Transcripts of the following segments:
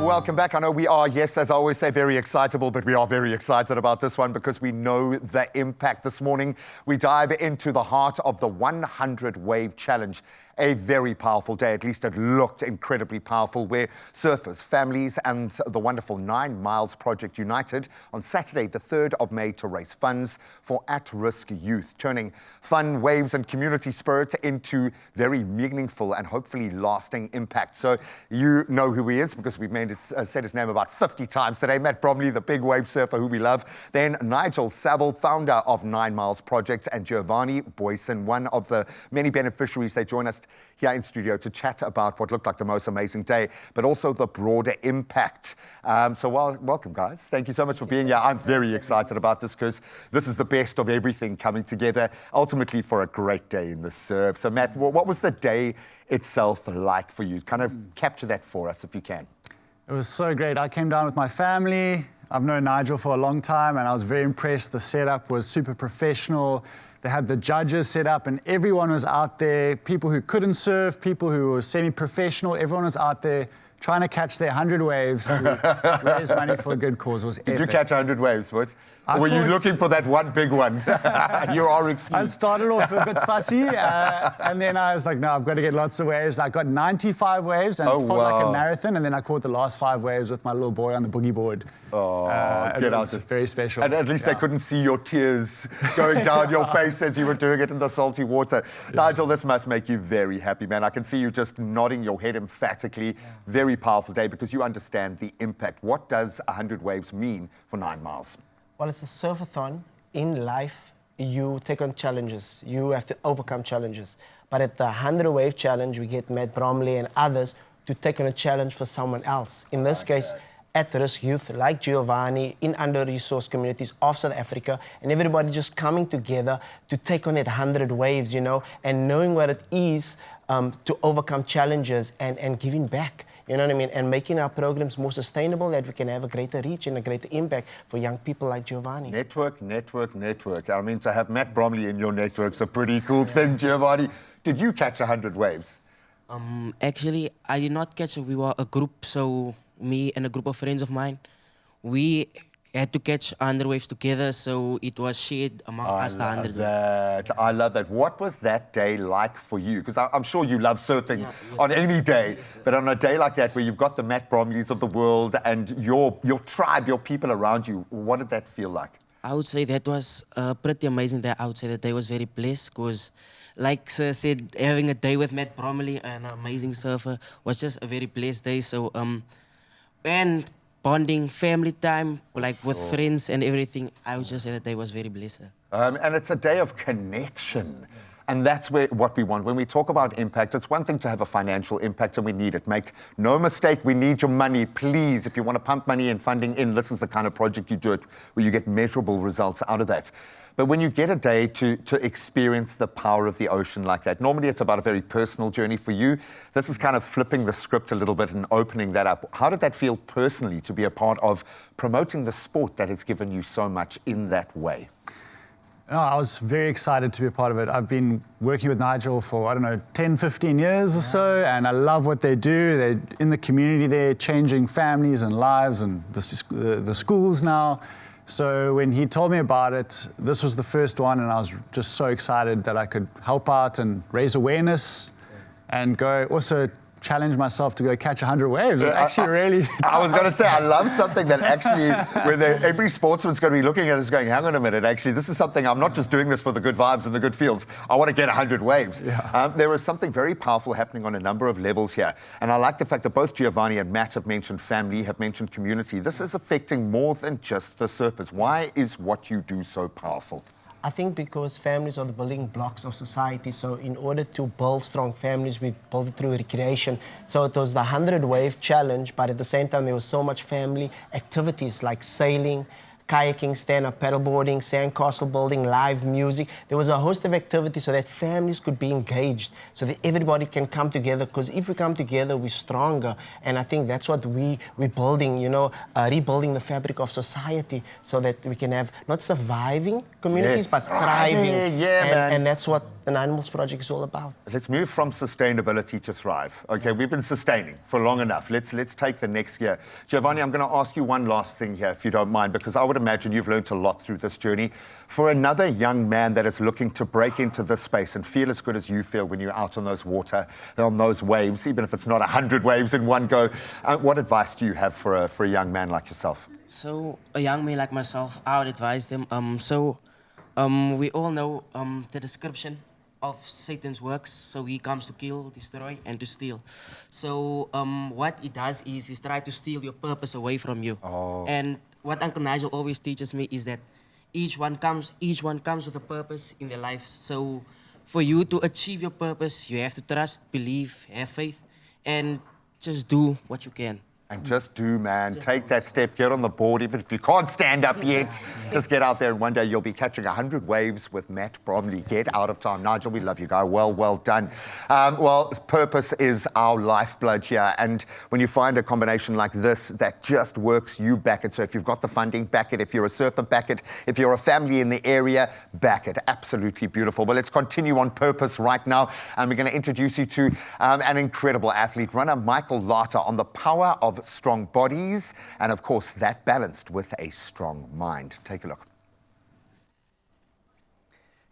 Welcome back. I know we are, yes, as I always say, very excitable, but we are very excited about this one because we know the impact. This morning, we dive into the heart of the 100 Wave Challenge. A very powerful day, at least it looked incredibly powerful, where surfers, families and the wonderful 9 Miles Project united on Saturday, the 3rd of May, to raise funds for at-risk youth, turning fun, waves and community spirit into very meaningful and hopefully lasting impact. So you know who he is because we've said his name about 50 times today. Matt Bromley, the big wave surfer who we love. Then Nigel Saville, founder of 9 Miles Project, and Giovanni Boyson, one of the many beneficiaries. They join us here in studio to chat about what looked like the most amazing day, but also the broader impact. Welcome, guys. Thank you so much for being here. I'm very excited about this because this is the best of everything coming together, ultimately for a great day in the surf. So, Matt, what was the day itself like for you? Kind of capture that for us if you can. It was so great. I came down with my family. I've known Nigel for a long time, and I was very impressed. The setup was super professional. They had the judges set up, and everyone was out there. People who couldn't surf, people who were semi-professional, everyone was out there trying to catch their 100 waves to raise money for a good cause. It was epic. Did you catch 100 waves, Wood? Were you looking for that one big one? You are excused. I started off a bit fussy, and then I was like, no, I've got to get lots of waves. I got 95 waves, and it felt like a marathon, and then I caught the last 5 waves with my little boy on the boogie board. Oh, it was very special. And at least they couldn't see your tears going down your face as you were doing it in the salty water. Nigel, this must make you very happy, man. I can see you just nodding your head emphatically. Very powerful day because you understand the impact. What does 100 waves mean for 9 Miles? Well, it's a surfathon. In life, you take on challenges. You have to overcome challenges. But at the 100 Wave Challenge, we get Matt Bromley and others to take on a challenge for someone else. In this case, at-risk youth like Giovanni in under-resourced communities of South Africa, and everybody just coming together to take on that 100 waves, you know, and knowing what it is to overcome challenges and giving back. You know what I mean? And making our programs more sustainable, that we can have a greater reach and a greater impact for young people like Giovanni. Network, network, network. I mean, to have Matt Bromley in your network's a pretty cool thing, Giovanni. Did you catch 100 waves? Actually, I did not catch it. We were a group, so me and a group of friends of mine, we had to catch 100 waves together, so it was shared among us, the 100. I love that. What was that day like for you? Because I'm sure you love surfing on any day, but on a day like that where you've got the Matt Bromleys of the world and your tribe, your people around you, what did that feel like? I would say that was a pretty amazing day. I would say that day was very blessed because, like Sir said, having a day with Matt Bromley, an amazing surfer, was just a very blessed day. So, and bonding, family time, like with friends and everything, I would just say that day was very blessed. And it's a day of connection. And that's what we want. When we talk about impact, it's one thing to have a financial impact, and we need it. Make no mistake, we need your money. Please, if you want to pump money and funding in, this is the kind of project you do it, where you get measurable results out of that. But when you get a day to experience the power of the ocean like that, normally it's about a very personal journey for you. This is kind of flipping the script a little bit and opening that up. How did that feel personally to be a part of promoting the sport that has given you so much in that way? No, I was very excited to be a part of it. I've been working with Nigel for, I don't know, 10, 15 years or so, and I love what they do. They're in the community there, changing families and lives and the schools now. So when he told me about it, this was the first one, and I was just so excited that I could help out and raise awareness and go also challenge myself to go catch 100 waves. It's actually really tough. I was going to say, I love something that actually, where every sportsman's going to be looking at it going, hang on a minute, actually, this is something, I'm not just doing this for the good vibes and the good feels. I want to get 100 waves. Yeah. There is something very powerful happening on a number of levels here. And I like the fact that both Giovanni and Matt have mentioned family, have mentioned community. This is affecting more than just the surfers. Why is what you do so powerful? I think because families are the building blocks of society. So in order to build strong families, we build it through recreation. So it was the 100 Wave Challenge, but at the same time, there was so much family activities like sailing, kayaking, stand-up paddleboarding, sandcastle building, live music. There was a host of activities so that families could be engaged, so that everybody can come together, because if we come together, we're stronger. And I think that's what we're building, you know, rebuilding the fabric of society so that we can have not surviving communities, but thriving. And that's what the Nine Mills Project is all about. Let's move from sustainability to thrive. Okay, we've been sustaining for long enough. Let's take the next gear. Giovanni, I'm going to ask you one last thing here, if you don't mind, because I would imagine you've learned a lot through this journey. For another young man that is looking to break into this space and feel as good as you feel when you're out on those on those waves, even if it's not 100 waves in one go, what advice do you have for a young man like yourself? So a young man like myself, I would advise them. We all know the description of Satan's works. So he comes to kill, destroy, and to steal. So what he does is he's try to steal your purpose away from you. Oh. And what Uncle Nigel always teaches me is that each one comes with a purpose in their life. So for you to achieve your purpose, you have to trust, believe, have faith, and just do what you can. And just do, man. Take that step, get on the board, even if you can't stand up yet. Just get out there, and one day you'll be catching 100 waves with Matt Bromley. Get out of town. Nigel, we love you, guy. Well done. Well, purpose is our lifeblood here, and when you find a combination like this that just works, you back it. So if you've got the funding, back it. If you're a surfer, back it. If you're a family in the area, back it. Absolutely beautiful. But let's continue on purpose right now, and we're going to introduce you to an incredible athlete, runner Michael Larter, on the power of strong bodies, and of course that balanced with a strong mind. Take a look.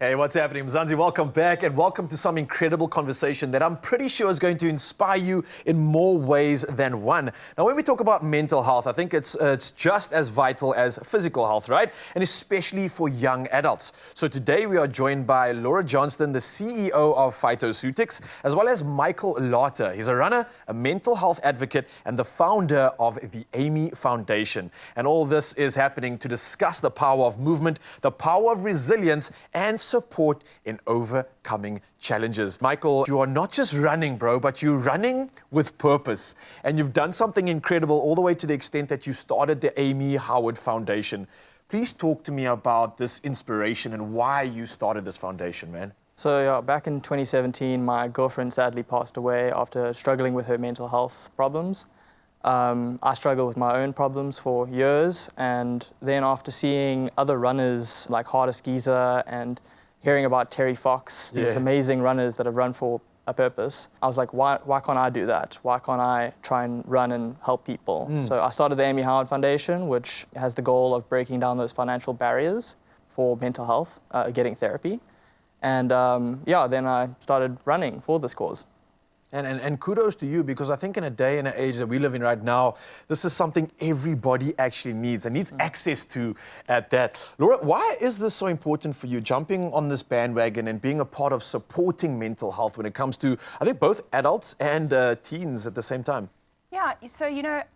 Hey, what's happening? Mzansi, welcome back, and welcome to some incredible conversation that I'm pretty sure is going to inspire you in more ways than one. Now, when we talk about mental health, I think it's just as vital as physical health, right? And especially for young adults. So today we are joined by Laura Johnston, the CEO of PHYTOCEUTICS, as well as Michael Larter. He's a runner, a mental health advocate, and the founder of the Amy Foundation. And all this is happening to discuss the power of movement, the power of resilience, and support in overcoming challenges. Michael, you are not just running, bro, but you're running with purpose. And you've done something incredible all the way to the extent that you started the Amy Howard Foundation. Please talk to me about this inspiration and why you started this foundation, man. So yeah, back in 2017, my girlfriend sadly passed away after struggling with her mental health problems. I struggled with my own problems for years, and then after seeing other runners like Harder Skeezer and hearing about Terry Fox, these amazing runners that have run for a purpose, I was like, why can't I do that? Why can't I try and run and help people? So I started the Amy Howard Foundation, which has the goal of breaking down those financial barriers for mental health, getting therapy. And then I started running for this cause. And kudos to you, because I think in a day and an age that we live in right now, this is something everybody actually needs and needs access to at that. Laura, why is this so important for you, jumping on this bandwagon and being a part of supporting mental health when it comes to, I think, both adults and teens at the same time? Yeah, so,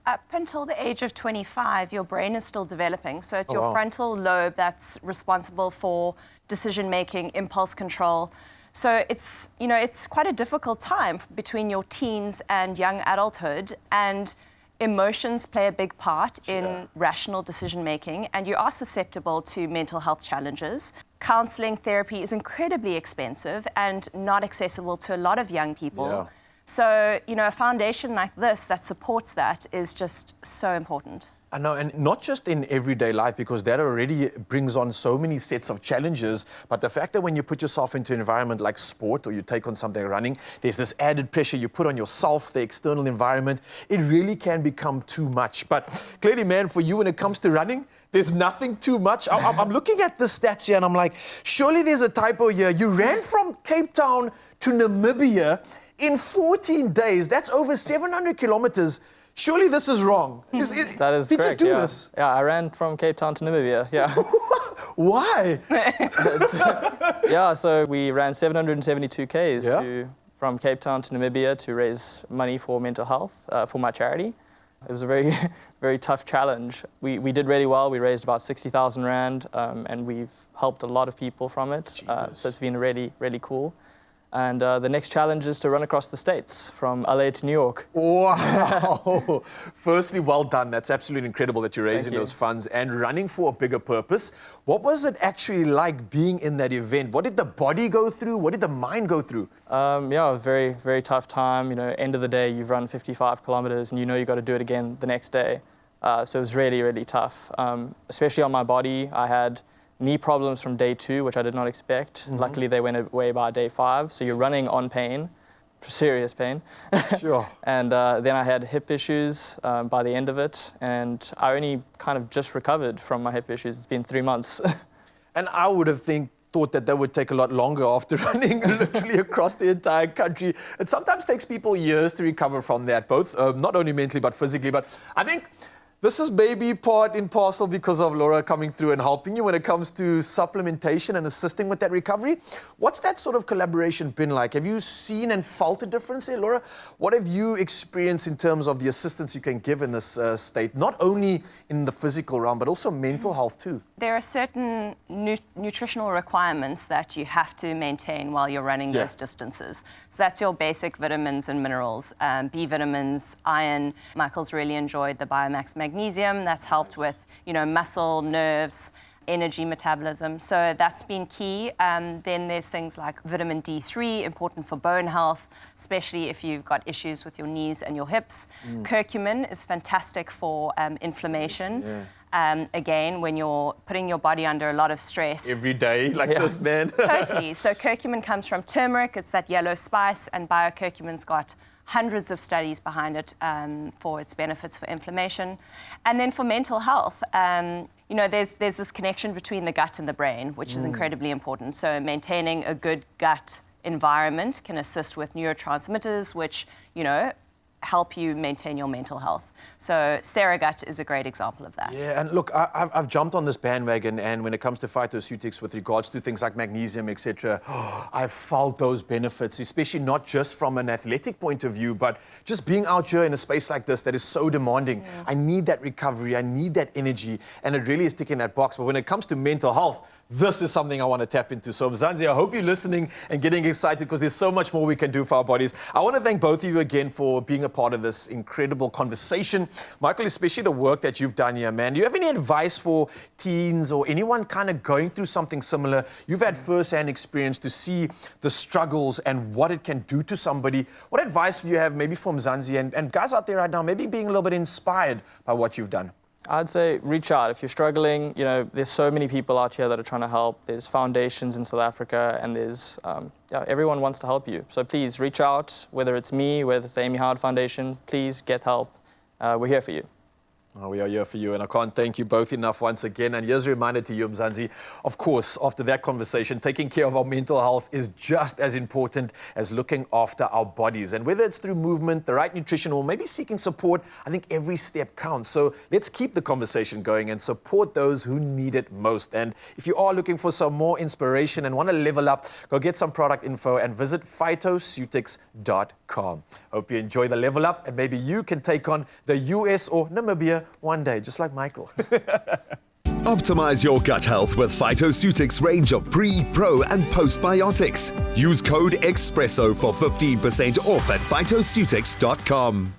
up until the age of 25, your brain is still developing. So it's your frontal lobe that's responsible for decision-making, impulse control. So it's, it's quite a difficult time between your teens and young adulthood, and emotions play a big part in rational decision-making, and you are susceptible to mental health challenges. Counseling therapy is incredibly expensive and not accessible to a lot of young people. Yeah. So, a foundation like this that supports that is just so important. I know, and not just in everyday life, because that already brings on so many sets of challenges, but the fact that when you put yourself into an environment like sport, or you take on something running, there's this added pressure you put on yourself, the external environment, it really can become too much. But clearly, man, for you when it comes to running, there's nothing too much. I'm looking at the stats here and I'm like, surely there's a typo here. You ran from Cape Town to Namibia in 14 days. That's over 700 kilometers. Surely this is wrong. That is did correct. Did you do yeah. this? Yeah, I ran from Cape Town to Namibia, yeah. Why? Yeah, so we ran 772 Ks from Cape Town to Namibia to raise money for mental health for my charity. It was a very, very tough challenge. We did really well. We raised about 60,000 Rand, and we've helped a lot of people from it. So it's been really, really cool. And the next challenge is to run across the States from LA to New York. Wow! Firstly, well done. That's absolutely incredible that you're raising those funds and running for a bigger purpose. What was it actually like being in that event? What did the body go through? What did the mind go through? Yeah, it was a very, very tough time. End of the day, you've run 55 kilometers and you've got to do it again the next day. So it was really, really tough, especially on my body. I had knee problems from day 2, which I did not expect. Luckily, they went away by day 5. So you're running on pain, serious pain. Sure. And then I had hip issues by the end of it. And I only kind of just recovered from my hip issues. It's been 3 months. And I would have thought that would take a lot longer after running literally across the entire country. It sometimes takes people years to recover from that, both not only mentally but physically. But I think this is maybe part and parcel because of Laura coming through and helping you when it comes to supplementation and assisting with that recovery. What's that sort of collaboration been like? Have you seen and felt a difference there, Laura? What have you experienced in terms of the assistance you can give in this state, not only in the physical realm, but also mental health too? There are certain nutritional requirements that you have to maintain while you're running those distances. So that's your basic vitamins and minerals, B vitamins, iron. Michael's really enjoyed the Biomax magnesium. That's helped with, muscle, nerves, energy metabolism. So that's been key. Then there's things like vitamin D3, important for bone health, especially if you've got issues with your knees and your hips. Curcumin is fantastic for inflammation. Again, when you're putting your body under a lot of stress. Every day, like this, man. Totally. So curcumin comes from turmeric. It's that yellow spice, and biocurcumin's got hundreds of studies behind it for its benefits for inflammation. And then for mental health, there's this connection between the gut and the brain, which is incredibly important. So maintaining a good gut environment can assist with neurotransmitters, which, help you maintain your mental health. So Seragut is a great example of that. Yeah, and look, I've jumped on this bandwagon, and when it comes to phytoceutics with regards to things like magnesium, etc., I've felt those benefits, especially not just from an athletic point of view, but just being out here in a space like this that is so demanding. I need that recovery, I need that energy, and it really is ticking that box. But when it comes to mental health, this is something I want to tap into. So Mzansi, I hope you're listening and getting excited because there's so much more we can do for our bodies. I want to thank both of you again for being a part of this incredible conversation. Michael, especially the work that you've done here, man. Do you have any advice for teens or anyone kind of going through something similar? You've had first-hand experience to see the struggles and what it can do to somebody. What advice do you have maybe for Mzansi and guys out there right now, maybe being a little bit inspired by what you've done? I'd say reach out. If you're struggling, there's so many people out here that are trying to help. There's foundations in South Africa, and there's everyone wants to help you. So please reach out, whether it's me, whether it's the Amy Howard Foundation, please get help. We're here for you. Oh, we are here for you, and I can't thank you both enough once again. And here's a reminder to you, Mzansi, of course, after that conversation, taking care of our mental health is just as important as looking after our bodies. And whether it's through movement, the right nutrition, or maybe seeking support, I think every step counts. So let's keep the conversation going and support those who need it most. And if you are looking for some more inspiration and want to level up, go get some product info and visit PHYTOCEUTICS.com. Hope you enjoy the level up, and maybe you can take on the US or Namibia one day, just like Michael. Optimize your gut health with PHYTOCEUTICS range of pre, pro, and postbiotics. Use code EXPRESSO for 15% off at PHYTOCEUTICS.com.